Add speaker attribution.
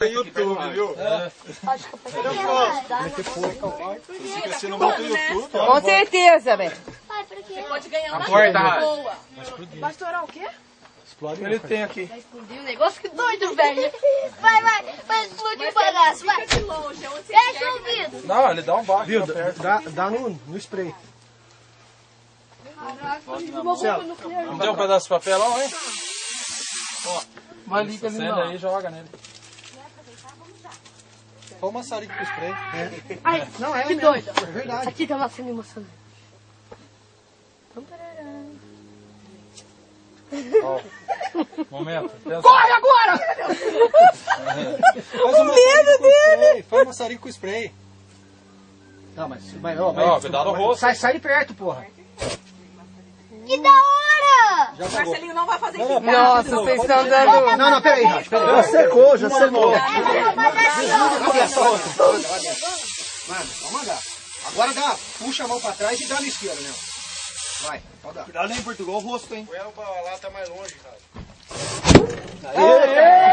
Speaker 1: Tem YouTube, viu?
Speaker 2: Acho que eu peguei.
Speaker 1: Você não bota no YouTube, ó.
Speaker 3: Com certeza, velho.
Speaker 2: Você pode ganhar uma
Speaker 4: porta,
Speaker 2: boa. Vai estourar o quê?
Speaker 4: Ele tem aqui.
Speaker 2: Vai explodir um negócio que doido, velho. Vai explodir o bagaço, vai. Fica de longe, onde você fecha o ouvido.
Speaker 4: Não, ele dá um baque.
Speaker 5: Viu? Dá no spray.
Speaker 4: Não tem um pedaço de papelão, hein? Ó, mas liga ali não. Aí joga nele.
Speaker 5: Olha o maçarico com spray.
Speaker 2: Ai,
Speaker 5: Não, é
Speaker 2: que
Speaker 5: mesmo.
Speaker 2: doido.
Speaker 5: É verdade.
Speaker 2: Aqui tá uma cena emocionante.
Speaker 4: Momento. Pensa.
Speaker 2: Corre agora!
Speaker 5: Faz o maçarico com spray. Faz o maçarico com spray. Não, mas...
Speaker 4: Ó, cuidado no rosto.
Speaker 5: Sai de perto, porra.
Speaker 2: Que da hora!
Speaker 5: Já jogou.
Speaker 3: Marcelinho não vai fazer isso. Nossa, vocês estão dando...
Speaker 5: Não, peraí, Rafa. Já secou, já secou. Mano, vamos mandar. Agora dá, puxa a mão pra trás e dá na esquerda, né? Vai, pode dar.
Speaker 1: Cuidado aí em Portugal, o rosto, hein? Põe ela pra lá, tá mais longe, cara.
Speaker 5: Aê!